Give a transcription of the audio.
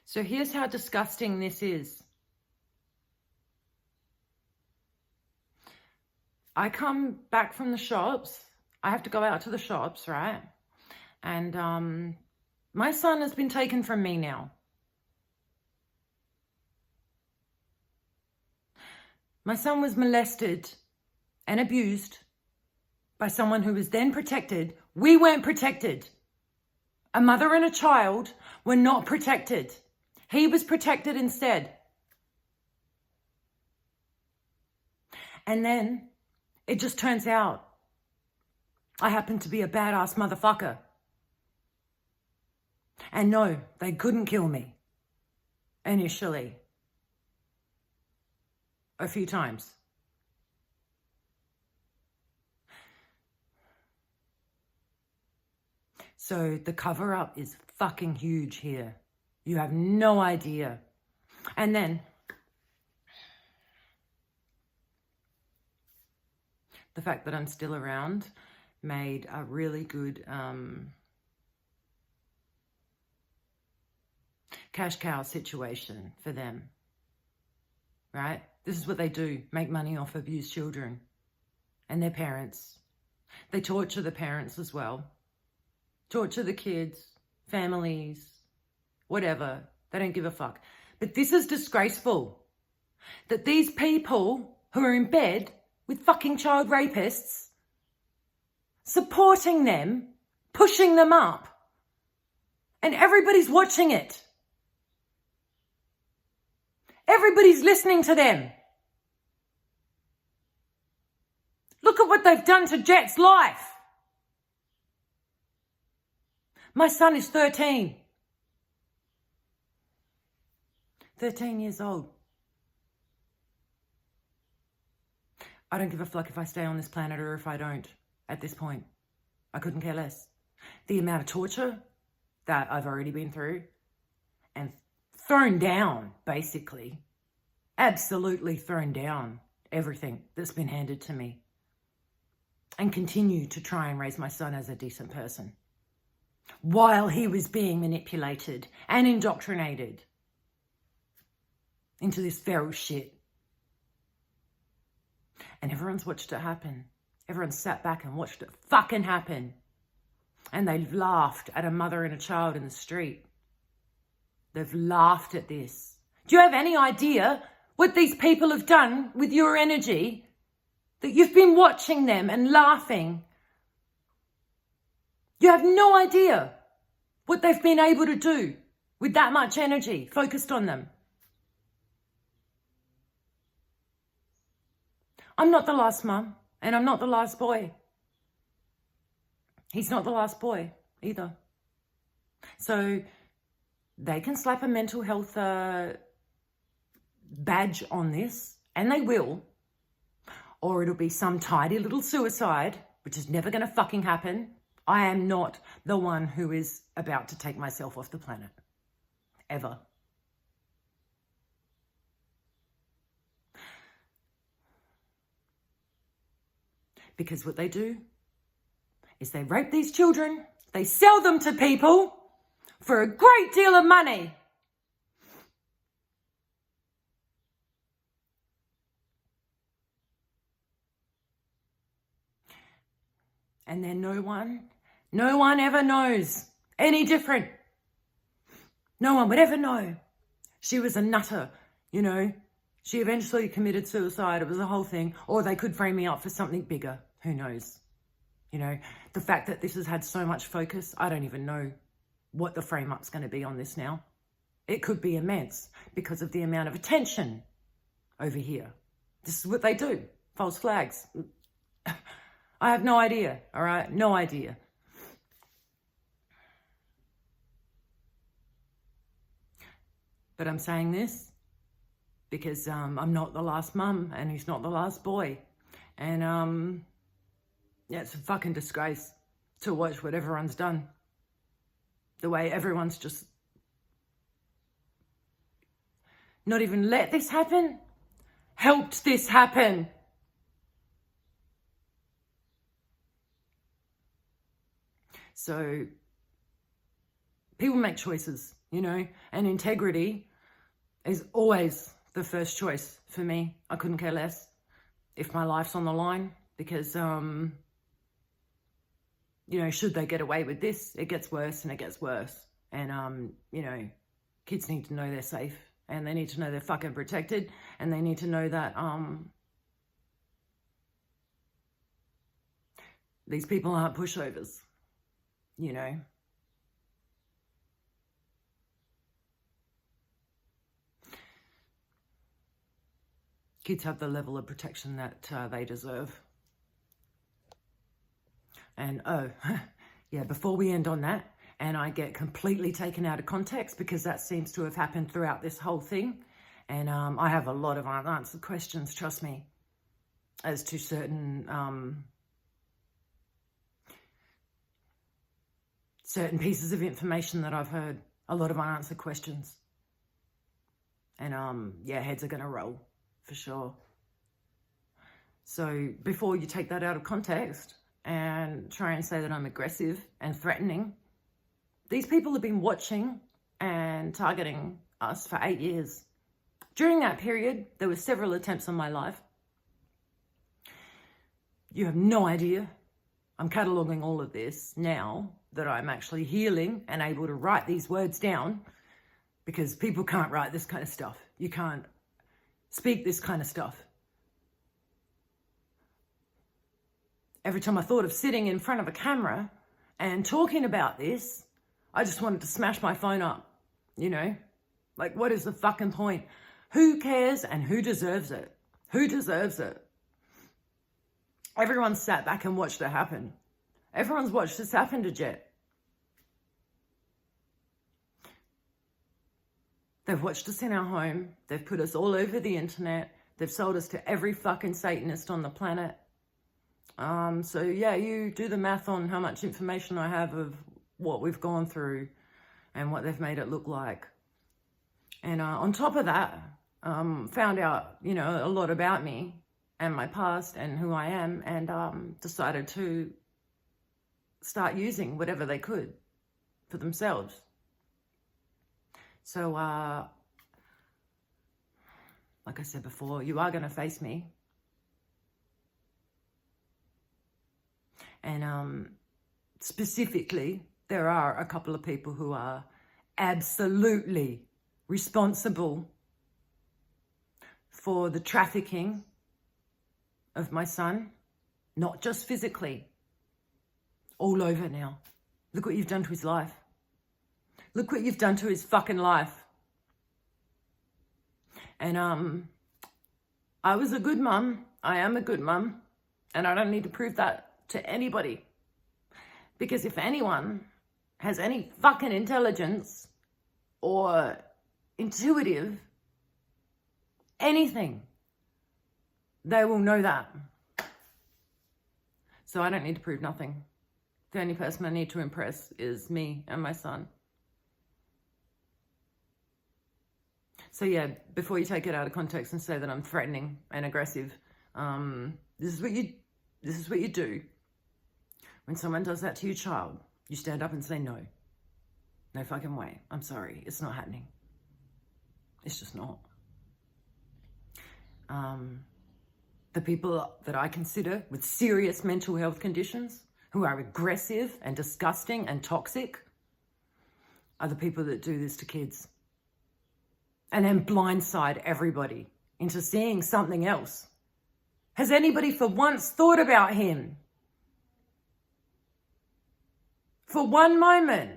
So here's how disgusting this is. I come back from the shops. I have to go out to the shops, right? And my son has been taken from me now. My son was molested and abused by someone who was then protected. We weren't protected. A mother and a child were not protected. He was protected instead. And then it just turns out I happen to be a badass motherfucker. And no, they couldn't kill me initially. A few times. So the cover up is fucking huge here. You have no idea. And then the fact that I'm still around made a really good cash cow situation for them, right? This is what they do, make money off abused children and their parents. They torture the parents as well. Torture the kids, families, whatever. They don't give a fuck. But this is disgraceful. That these people who are in bed with fucking child rapists, supporting them, pushing them up, and everybody's watching it. Everybody's listening to them. Look at what they've done to Jet's life. My son is 13. 13 years old. I don't give a fuck if I stay on this planet or if I don't at this point. I couldn't care less. The amount of torture that I've already been through and thrown down, basically. Absolutely thrown down everything that's been handed to me. And continue to try and raise my son as a decent person. While he was being manipulated and indoctrinated into this feral shit. And everyone's watched it happen. Everyone sat back and watched it fucking happen. And they've laughed at a mother and a child in the street. They've laughed at this. Do you have any idea what these people have done with your energy? That you've been watching them and laughing. You have no idea what they've been able to do with that much energy focused on them. I'm not the last mum, and I'm not the last boy. He's not the last boy either. So they can slap a mental health badge on this, and they will, or it'll be some tidy little suicide, which is never going to fucking happen. I am not the one who is about to take myself off the planet. Ever. Because what they do is they rape these children, they sell them to people for a great deal of money. And then no one ever knows any different. No one would ever know. She was a nutter, you know. She eventually committed suicide. It was a whole thing. Or they could frame me up for something bigger. Who knows? You know, the fact that this has had so much focus, I don't even know what the frame up's going to be on this now. It could be immense because of the amount of attention over here. This is what they do. False flags. I have no idea, all right? No idea. But I'm saying this because I'm not the last mum and he's not the last boy. And yeah, it's a fucking disgrace to watch what everyone's done. The way everyone's just not even let this happen, helped this happen. So people make choices. you know, and integrity is always the first choice for me. I couldn't care less if my life's on the line because, you know, should they get away with this, it gets worse and it gets worse. And, you know, kids need to know they're safe and they need to know they're fucking protected and they need to know that, these people aren't pushovers, you know. Kids have the level of protection that they deserve. And, oh, yeah, before we end on that, and I get completely taken out of context because that seems to have happened throughout this whole thing. And I have a lot of unanswered questions, trust me, as to certain pieces of information that I've heard. A lot of unanswered questions. And, yeah, heads are going to roll, for sure. So before you take that out of context and try and say that I'm aggressive and threatening, these people have been watching and targeting us for 8 years. During that period, there were several attempts on my life. You have no idea. I'm cataloguing all of this now that I'm actually healing and able to write these words down because people can't write this kind of stuff. You can't speak this kind of stuff. Every time I thought of sitting in front of a camera and talking about this, I just wanted to smash my phone up, you know? Like, what is the fucking point? Who cares and who deserves it? Who deserves it? Everyone's sat back and watched it happen. Everyone's watched this happen to Jet. They've watched us in our home. They've put us all over the internet. They've sold us to every fucking Satanist on the planet. So yeah, you do the math on how much information I have of what we've gone through and what they've made it look like. And on top of that, found out, you know, a lot about me and my past and who I am, and decided to start using whatever they could for themselves. So, like I said before, you are going to face me. And specifically, there are a couple of people who are absolutely responsible for the trafficking of my son, not just physically, all over now. Look what you've done to his life. Look what you've done to his fucking life. And I was a good mum. I am a good mum. And I don't need to prove that to anybody. Because if anyone has any fucking intelligence or intuitive anything, they will know that. So I don't need to prove nothing. The only person I need to impress is me and my son. So yeah, before you take it out of context and say that I'm threatening and aggressive, this is what you do. When someone does that to your child, you stand up and say no. No fucking way. I'm sorry. It's not happening. It's just not. The people that I consider with serious mental health conditions, who are aggressive and disgusting and toxic, are the people that do this to kids. And then blindside everybody into seeing something else. Has anybody for once thought about him? For one moment?